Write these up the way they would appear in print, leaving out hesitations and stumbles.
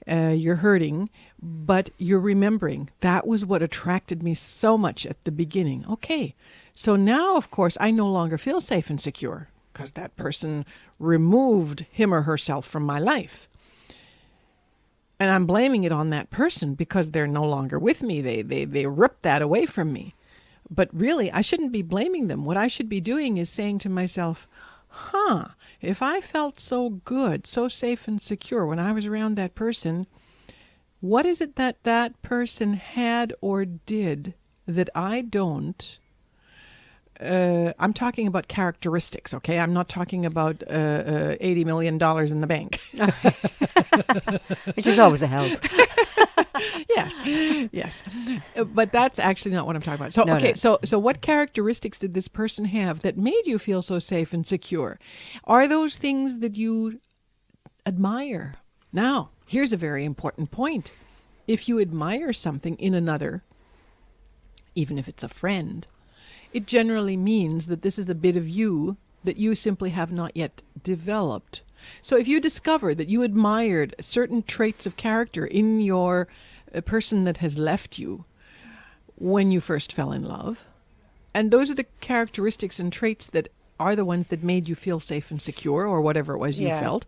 You're hurting, but you're remembering that was what attracted me so much at the beginning. Okay, so now, of course, I no longer feel safe and secure because that person removed him or herself from my life. And I'm blaming it on that person because they're no longer with me. They ripped that away from me. But really, I shouldn't be blaming them. What I should be doing is saying to myself, if I felt so good, so safe and secure when I was around that person, what is it that that person had or did that I don't? I'm talking about characteristics, okay? I'm not talking about $80 million in the bank. Which is always a help. Yes. But that's actually not what I'm talking about. So, No. So what characteristics did this person have that made you feel so safe and secure? Are those things that you admire? Now, here's a very important point. If you admire something in another, even if it's a friend, it generally means that this is a bit of you that you simply have not yet developed. So if you discover that you admired certain traits of character in your person that has left you when you first fell in love, and those are the characteristics and traits that are the ones that made you feel safe and secure or whatever it was you felt,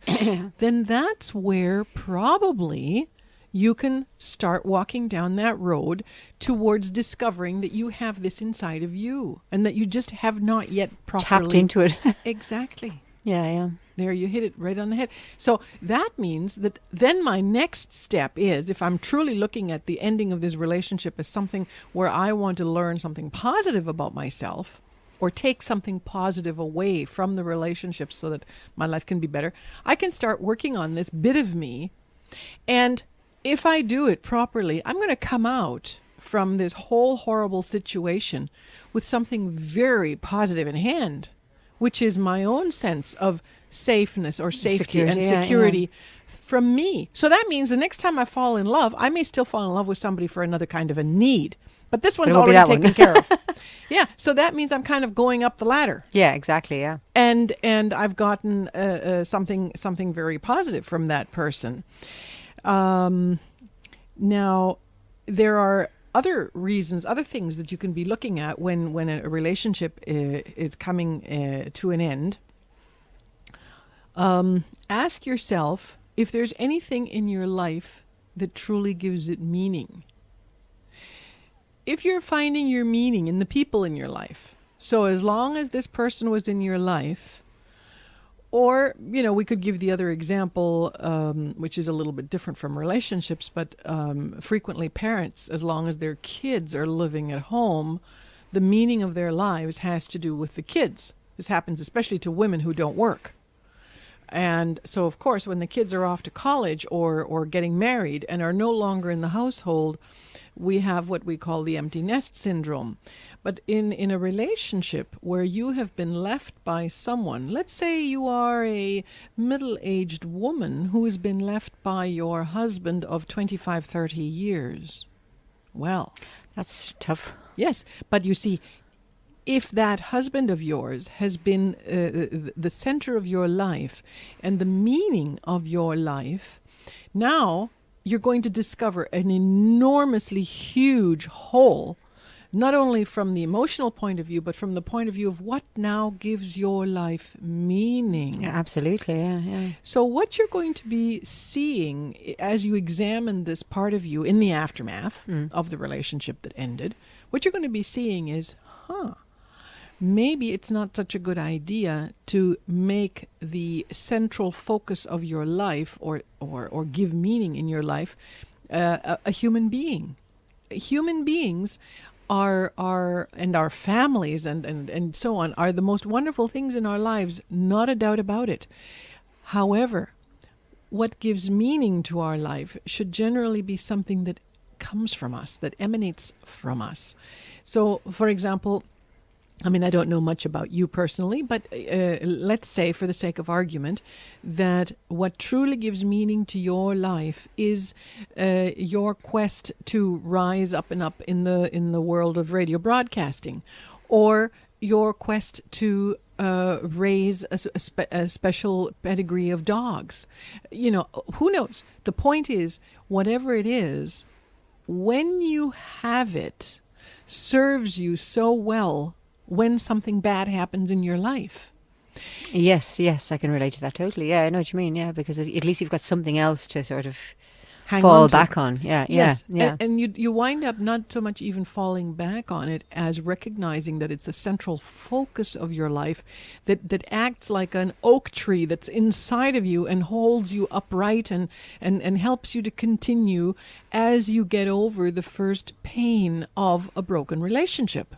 then that's where probably you can start walking down that road towards discovering that you have this inside of you and that you just have not yet properly tapped into it. Exactly. Yeah. There, you hit it right on the head. So that means that then my next step is, if I'm truly looking at the ending of this relationship as something where I want to learn something positive about myself or take something positive away from the relationship so that my life can be better, I can start working on this bit of me. And if I do it properly, I'm going to come out from this whole horrible situation with something very positive in hand, which is my own sense of safeness or safety and security from me. So that means the next time I fall in love, I may still fall in love with somebody for another kind of a need, but this one's already taken care of. Yeah, so that means I'm kind of going up the ladder. Yeah, exactly, yeah. And I've gotten something very positive from that person. Now, there are other reasons, other things that you can be looking at when a relationship is coming to an end. Ask yourself if there's anything in your life that truly gives it meaning. If you're finding your meaning in the people in your life, so as long as this person was in your life, or, we could give the other example, which is a little bit different from relationships, but frequently parents, as long as their kids are living at home, the meaning of their lives has to do with the kids. This happens especially to women who don't work. And so, of course, when the kids are off to college or getting married and are no longer in the household, we have what we call the empty nest syndrome. But in a relationship where you have been left by someone, let's say you are a middle-aged woman who has been left by your husband of 25, 30 years. Well, that's tough. Yes, but you see, if that husband of yours has been the center of your life and the meaning of your life, now you're going to discover an enormously huge hole, not only from the emotional point of view, but from the point of view of what now gives your life meaning. Yeah, absolutely, yeah. So what you're going to be seeing as you examine this part of you in the aftermath of the relationship that ended, what you're going to be seeing is, maybe it's not such a good idea to make the central focus of your life or give meaning in your life a human being. Human beings are and our families and so on are the most wonderful things in our lives, not a doubt about it. However, what gives meaning to our life should generally be something that comes from us, that emanates from us. So, for example, I don't know much about you personally, but let's say, for the sake of argument, that what truly gives meaning to your life is your quest to rise up and up in the world of radio broadcasting, or your quest to raise a special pedigree of dogs. You know, who knows? The point is, whatever it is, when you have it, serves you so well when something bad happens in your life. Yes, I can relate to that totally. Yeah, I know what you mean. Yeah, because at least you've got something else to sort of Hang fall on to. back on. Yeah, Yes, yeah. and you wind up not so much even falling back on it as recognizing that it's a central focus of your life that acts like an oak tree that's inside of you and holds you upright and helps you to continue as you get over the first pain of a broken relationship.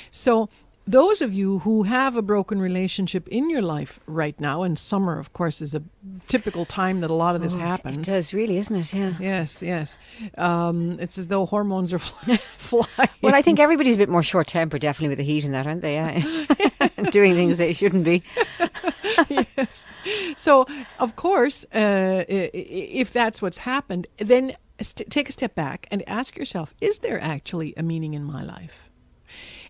So those of you who have a broken relationship in your life right now, and summer, of course, is a typical time that a lot of this happens. It does really, isn't it? Yeah. Yes. It's as though hormones are flying. Well, I think everybody's a bit more short-tempered, definitely, with the heat and that, aren't they? Yeah. Doing things they shouldn't be. Yes. So, of course, if that's what's happened, then take a step back and ask yourself, is there actually a meaning in my life?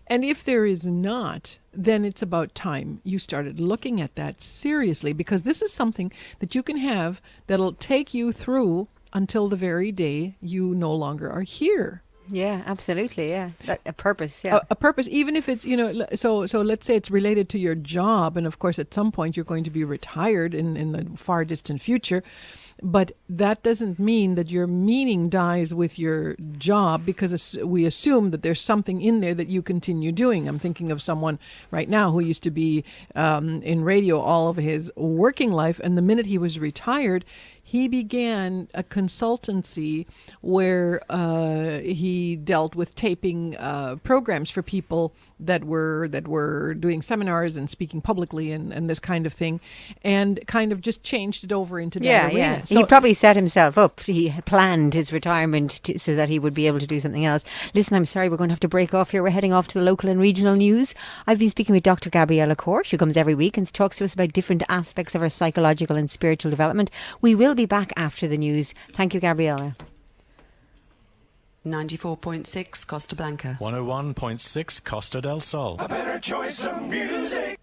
And if there is not, then it's about time you started looking at that seriously, because this is something that you can have that'll take you through until the very day you no longer are here. Yeah, absolutely. Yeah, a purpose. Yeah, A purpose, even if it's, you know, so let's say it's related to your job, and of course at some point you're going to be retired in the far distant future. But that doesn't mean that your meaning dies with your job, because we assume that there's something in there that you continue doing. I'm thinking of someone right now who used to be in radio all of his working life, and the minute he was retired, he began a consultancy where he dealt with taping programs for people that were doing seminars and speaking publicly and this kind of thing, and kind of just changed it over into that arena. Yeah. So he probably set himself up. He planned his retirement so that he would be able to do something else. Listen, I'm sorry, we're going to have to break off here. We're heading off to the local and regional news. I've been speaking with Dr. Gabriella Corr. She comes every week and talks to us about different aspects of our psychological and spiritual development. We will be back after the news. Thank you, Gabriella. 94.6 Costa Blanca. 101.6 Costa del Sol. A better choice of music.